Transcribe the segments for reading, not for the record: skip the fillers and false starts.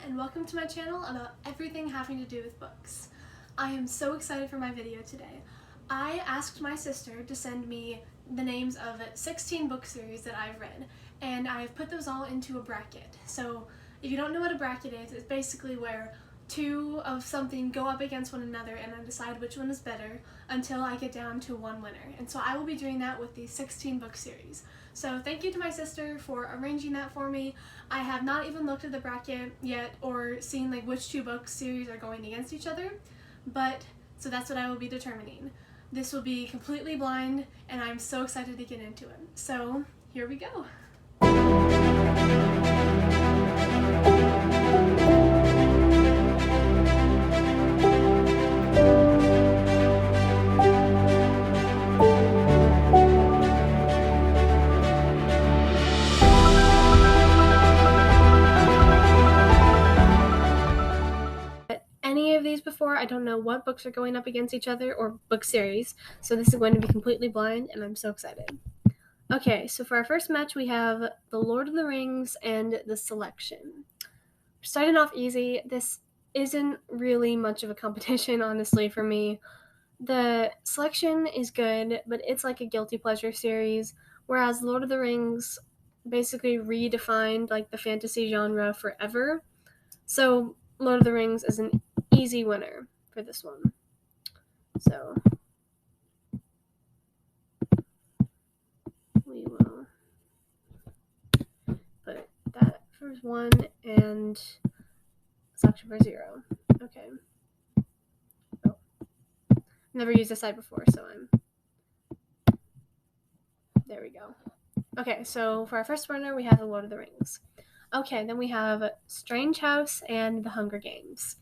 and welcome to my channel about everything having to do with books. I am so excited for my video today. I asked my sister to send me the names of 16 book series that I've read, and I've put those all into a bracket. So if you don't know what a bracket is, it's basically where two of something go up against one another and I decide which one is better until I get down to one winner. And so I will be doing that with the 16 book series. So thank you to my sister for arranging that for me. I have not even looked at the bracket yet or seen which two book series are going against each other, but so that's what I will be determining. This will be completely blind and I'm so excited to get into it. So here we go. Any of these before, I don't know what books are going up against each other or book series, so this is going to be completely blind and I'm so excited. Okay, so for our first match we have The Lord of the Rings and The Selection. Starting off easy, this isn't really much of a competition, honestly, for me. The Selection is good, but it's like a guilty pleasure series, whereas Lord of the Rings basically redefined the fantasy genre forever. So Lord of the Rings is an easy winner for this one. So we will put that for 1 and Selection for 0. Okay. Oh. Never used this side before, so there we go. Okay, so for our first winner, we have The Lord of the Rings. Okay, then we have Strange House and The Hunger Games.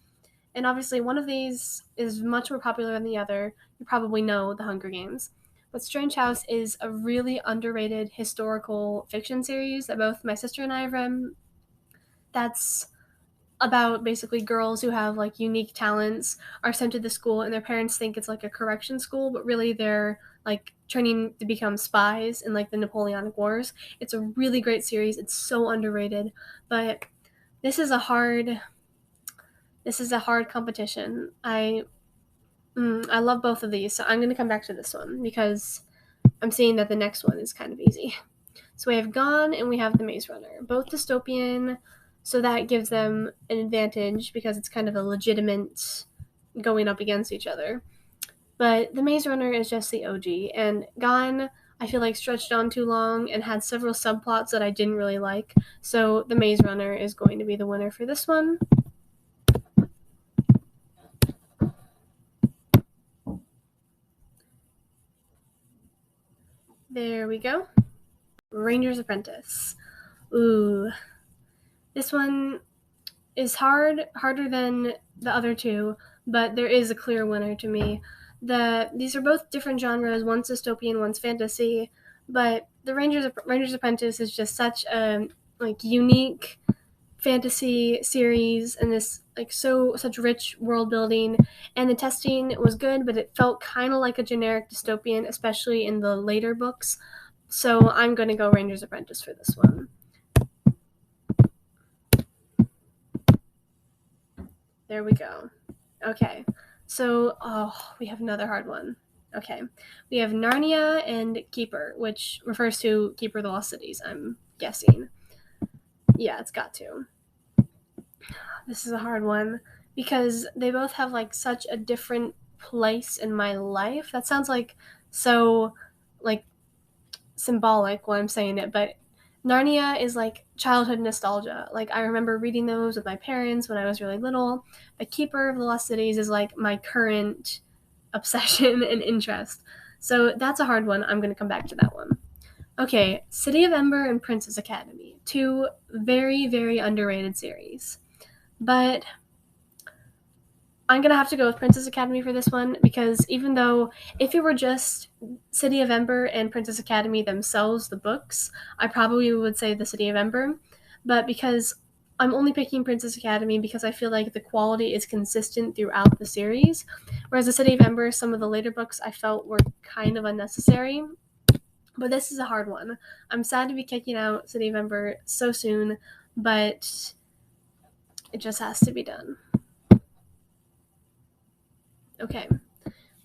And obviously one of these is much more popular than the other. You probably know The Hunger Games. But Strange House is a really underrated historical fiction series that both my sister and I have read. That's about basically girls who have unique talents are sent to the school and their parents think it's a correction school, but really they're training to become spies in the Napoleonic Wars. It's a really great series. It's so underrated, but this is a hard competition. I love both of these, so I'm going to come back to this one because I'm seeing that the next one is kind of easy. So we have Gone and we have The Maze Runner, both dystopian, so that gives them an advantage because it's kind of a legitimate going up against each other. But The Maze Runner is just the OG, and Gone I feel stretched on too long and had several subplots that I didn't really like, so The Maze Runner is going to be the winner for this one. There we go. Ranger's Apprentice. Ooh. This one is harder than the other two, but there is a clear winner to me. These are both different genres. One's dystopian, one's fantasy, but the Ranger's Apprentice is just such a unique fantasy series, and this such rich world building, and the testing was good, but it felt kind of like a generic dystopian, especially in the later books. So I'm going to go Ranger's Apprentice for this one. There we go. Okay, so we have another hard one. Okay, we have Narnia and Keeper, which refers to Keeper of the Lost Cities, I'm guessing. Yeah, it's got to. This is a hard one because they both have such a different place in my life. That sounds so symbolic when I'm saying it, but Narnia is childhood nostalgia. I remember reading those with my parents when I was really little. But Keeper of the Lost Cities is my current obsession and interest. So that's a hard one. I'm going to come back to that one. Okay, City of Ember and Princess Academy. Two very, very underrated series. But I'm going to have to go with Princess Academy for this one because even though if it were just City of Ember and Princess Academy themselves, the books, I probably would say the City of Ember. But because I'm only picking Princess Academy because I feel the quality is consistent throughout the series, whereas the City of Ember, some of the later books I felt were kind of unnecessary. But this is a hard one. I'm sad to be kicking out City of Ember so soon, but It just has to be done. Okay.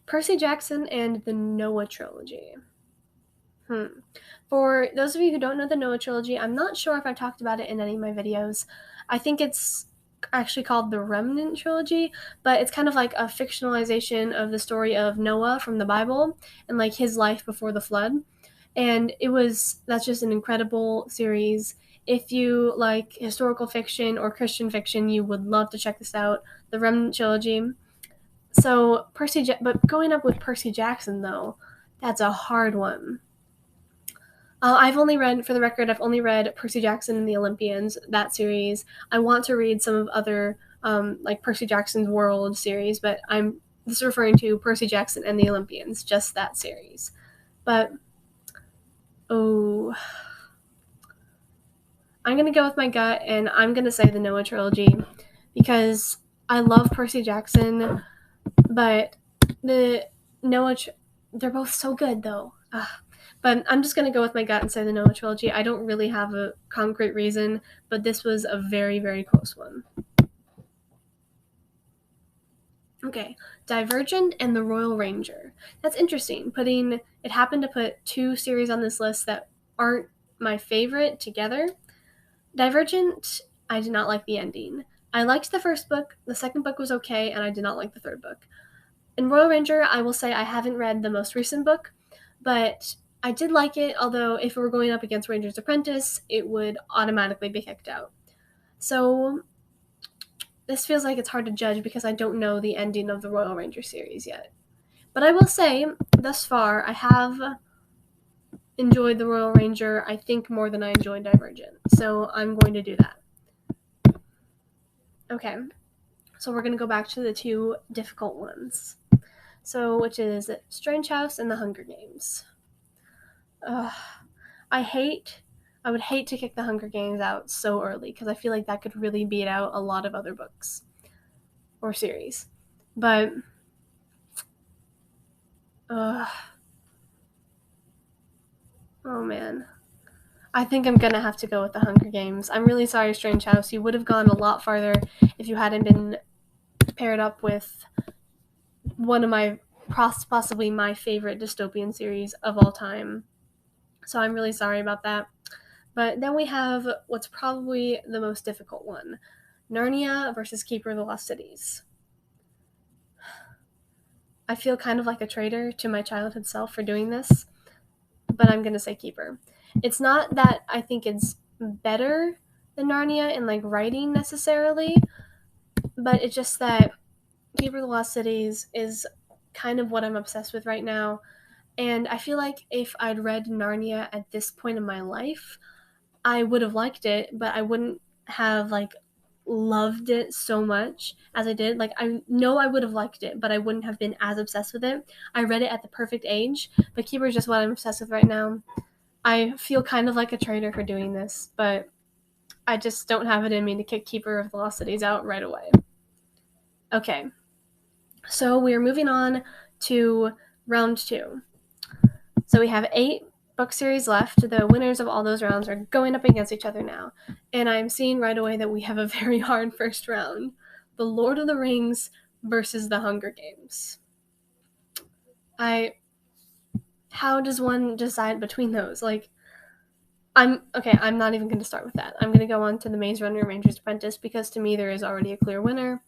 Percy Jackson and the Noah trilogy. For those of you who don't know the Noah trilogy, I'm not sure if I talked about it in any of my videos. I think it's actually called the Remnant trilogy, but it's kind of like a fictionalization of the story of Noah from the Bible and like his life before the flood. And that's just an incredible series. If you like historical fiction or Christian fiction, you would love to check this out, the Remnant trilogy. So but going up with Percy Jackson though, that's a hard one. I've only read Percy Jackson and the Olympians, that series. I want to read some of other, like Percy Jackson's World series, but I'm just referring to Percy Jackson and the Olympians, just that series. But, I'm going to go with my gut, and I'm going to say the Noah trilogy, because I love Percy Jackson, but they're both so good, though. But I'm just going to go with my gut and say the Noah trilogy. I don't really have a concrete reason, but this was a very, very close one. Okay, Divergent and the Royal Ranger. That's interesting. It happened to put two series on this list that aren't my favorite together. Divergent, I did not like the ending. I liked the first book, the second book was okay, and I did not like the third book. In Royal Ranger, I will say I haven't read the most recent book, but I did like it, although if it were going up against Ranger's Apprentice, it would automatically be kicked out. So this feels like it's hard to judge because I don't know the ending of the Royal Ranger series yet. But I will say, thus far, I have enjoyed the Royal Ranger, I think, more than I enjoyed Divergent. So I'm going to do that. Okay, so we're going to go back to the two difficult ones. So, which is Strange House and the Hunger Games. I would hate to kick the Hunger Games out so early because I feel like that could really beat out a lot of other books or series. But, oh man. I think I'm gonna have to go with the Hunger Games. I'm really sorry, Strange House. You would have gone a lot farther if you hadn't been paired up with one of my, possibly my favorite dystopian series of all time. So I'm really sorry about that. But then we have what's probably the most difficult one, Narnia versus Keeper of the Lost Cities. I feel kind of like a traitor to my childhood self for doing this, but I'm gonna say Keeper. It's not that I think it's better than Narnia in like writing necessarily, but it's just that Keeper of the Lost Cities is kind of what I'm obsessed with right now. And I feel like if I'd read Narnia at this point in my life, I would have liked it, but I wouldn't have like loved it so much as I did. Like, I know I would have liked it, but I wouldn't have been as obsessed with it. I read it at the perfect age, but Keeper is just what I'm obsessed with right now. I feel kind of like a traitor for doing this, but I just don't have it in me to kick Keeper of the Lost Cities out right away. Okay, so we're moving on to round 2. So we have 8 book series left. The winners of all those rounds are going up against each other now. And I'm seeing right away that we have a very hard first round. The Lord of the Rings versus the Hunger Games. How does one decide between those? Like, I'm not even going to start with that. I'm going to go on to the Maze Runner and Ranger's Apprentice because to me there is already a clear winner,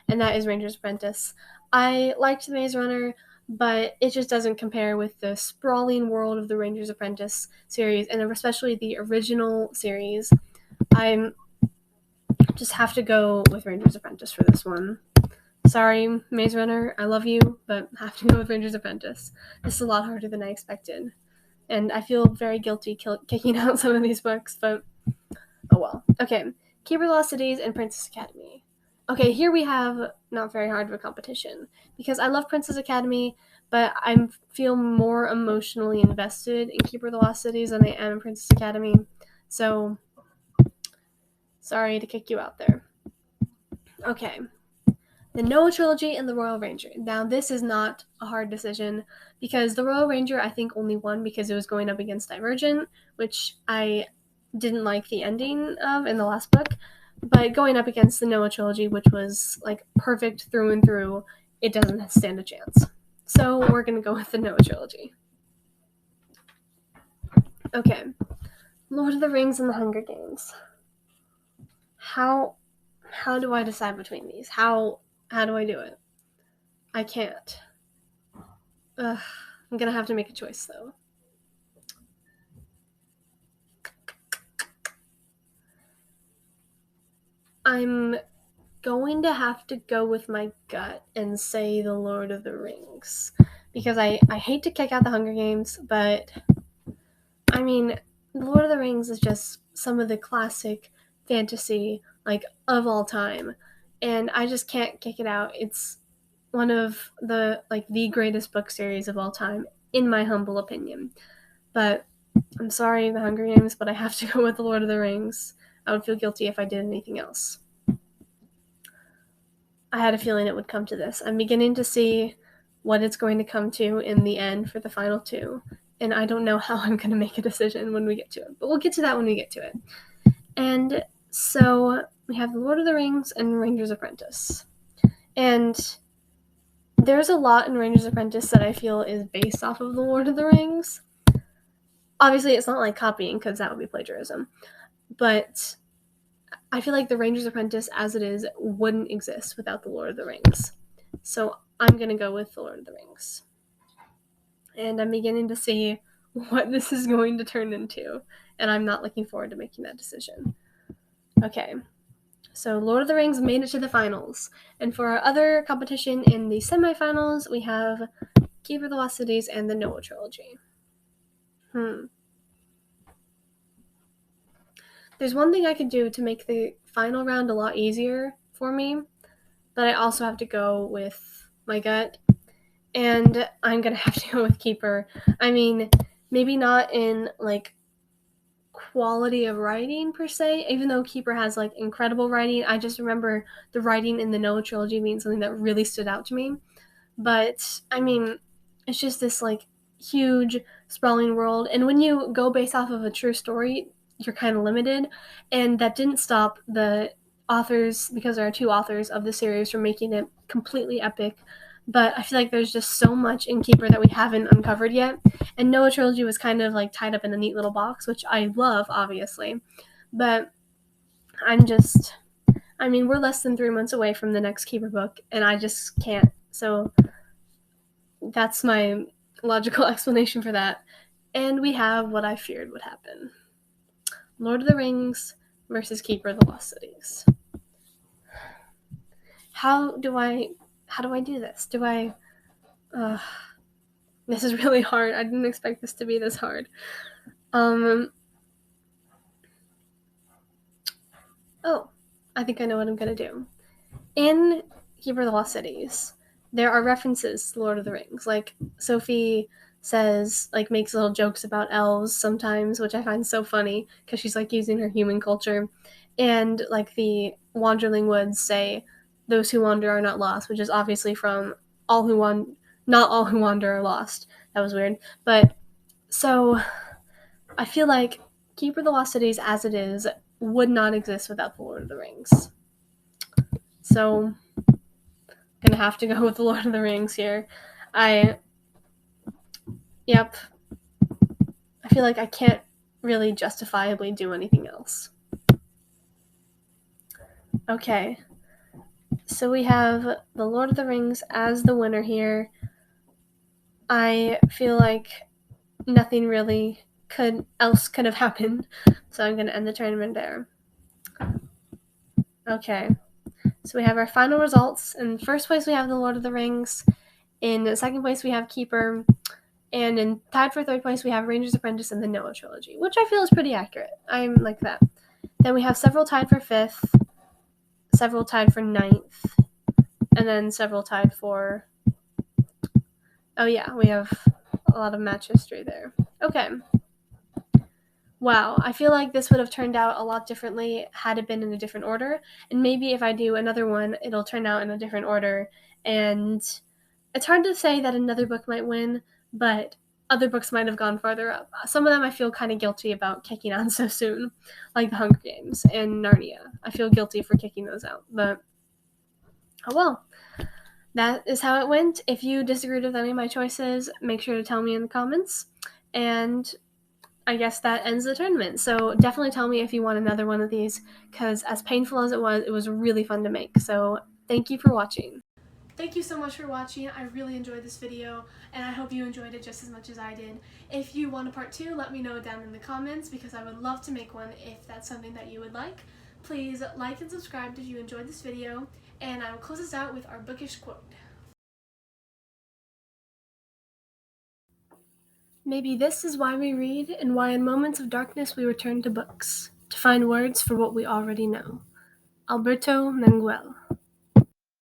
and that is Ranger's Apprentice. I liked the Maze Runner, but it just doesn't compare with the sprawling world of the Ranger's Apprentice series, and especially the original series. I just have to go with Ranger's Apprentice for this one. Sorry, Maze Runner, I love you, but have to go with Ranger's Apprentice. This is a lot harder than I expected. And I feel very guilty kicking out some of these books, but oh well. Okay, Keeper of the Lost Cities and Princess Academy. Okay, here we have not very hard of a competition because I love Princess Academy, but I feel more emotionally invested in Keeper of the Lost Cities than I am in Princess Academy. So, sorry to kick you out there. Okay, the Noah trilogy and the Royal Ranger. Now, this is not a hard decision because the Royal Ranger, I think, only won because it was going up against Divergent, which I didn't like the ending of in the last book. But going up against the Noah trilogy, which was like perfect through and through, it doesn't stand a chance. So we're going to go with the Noah trilogy. Okay. Lord of the Rings and the Hunger Games. How do I decide between these? How do I do it? I can't. Ugh, I'm going to have to make a choice though. I'm going to have to go with my gut and say the Lord of the Rings. Because I hate to kick out the Hunger Games, but I mean, the Lord of the Rings is just some of the classic fantasy, like, of all time. And I just can't kick it out. It's one of the, like, the greatest book series of all time, in my humble opinion. But I'm sorry, the Hunger Games, but I have to go with the Lord of the Rings. I would feel guilty if I did anything else. I had a feeling it would come to this. I'm beginning to see what it's going to come to in the end for the final two, and I don't know how I'm going to make a decision when we get to it, but we'll get to that when we get to it. And so we have The Lord of the Rings and Ranger's Apprentice. And there's a lot in Ranger's Apprentice that I feel is based off of The Lord of the Rings. Obviously, it's not like copying, because that would be plagiarism, but I feel like the Ranger's Apprentice as it is wouldn't exist without the Lord of the Rings. So I'm going to go with the Lord of the Rings. And I'm beginning to see what this is going to turn into, and I'm not looking forward to making that decision. Okay, so Lord of the Rings made it to the finals. And for our other competition in the semifinals, we have Keeper of the Lost Cities and the Noah trilogy. There's one thing I could do to make the final round a lot easier for me, but I also have to go with my gut, and I'm gonna have to go with Keeper. I mean, maybe not in like quality of writing per se, even though Keeper has like incredible writing. I just remember the writing in the Noah trilogy being something that really stood out to me. But I mean, it's just this like huge sprawling world, and when you go based off of a true story, you're kind of limited, and that didn't stop the authors, because there are two authors of the series, from making it completely epic. But I feel like there's just so much in Keeper that we haven't uncovered yet, and Noah trilogy was kind of like tied up in a neat little box, which I love, obviously. But I mean, we're less than 3 months away from the next Keeper book, and I just can't. So that's my logical explanation for that. And we have what I feared would happen. Lord of the Rings versus Keeper of the Lost Cities. How do I do this? This is really hard. I didn't expect this to be this hard. I think I know what I'm going to do. In Keeper of the Lost Cities, there are references to Lord of the Rings. Like, Sophie says, like, makes little jokes about elves sometimes, which I find so funny, because she's, like, using her human culture. And, like, the Wanderling Woods say, those who wander are not lost, which is obviously from not all who wander are lost. That was weird. But, so, I feel like Keeper of the Lost Cities, as it is, would not exist without the Lord of the Rings. So, I'm gonna have to go with the Lord of the Rings here. Yep. I feel like I can't really justifiably do anything else. Okay. So we have the Lord of the Rings as the winner here. I feel like nothing really could have happened, so I'm gonna end the tournament there. Okay. So we have our final results. In first place, we have the Lord of the Rings. In second place, we have Keeper. And in tied for third place, we have Ranger's Apprentice and the Noah trilogy, which I feel is pretty accurate. I'm like that. Then we have several tied for fifth, several tied for ninth, and then several tied for... Oh yeah, we have a lot of match history there. Okay. Wow, I feel like this would have turned out a lot differently had it been in a different order. And maybe if I do another one, it'll turn out in a different order. And it's hard to say that another book might win, but other books might have gone farther up. Some of them I feel kind of guilty about kicking on so soon, like The Hunger Games and Narnia. I feel guilty for kicking those out, but oh well. That is how it went. If you disagreed with any of my choices, make sure to tell me in the comments. And I guess that ends the tournament. So definitely tell me if you want another one of these, because as painful as it was really fun to make. So thank you for watching. Thank you so much for watching. I really enjoyed this video, and I hope you enjoyed it just as much as I did. If you want a part 2, let me know down in the comments, because I would love to make one if that's something that you would like. Please like and subscribe if you enjoyed this video, and I will close this out with our bookish quote. Maybe this is why we read, and why in moments of darkness we return to books, to find words for what we already know. Alberto Manguel.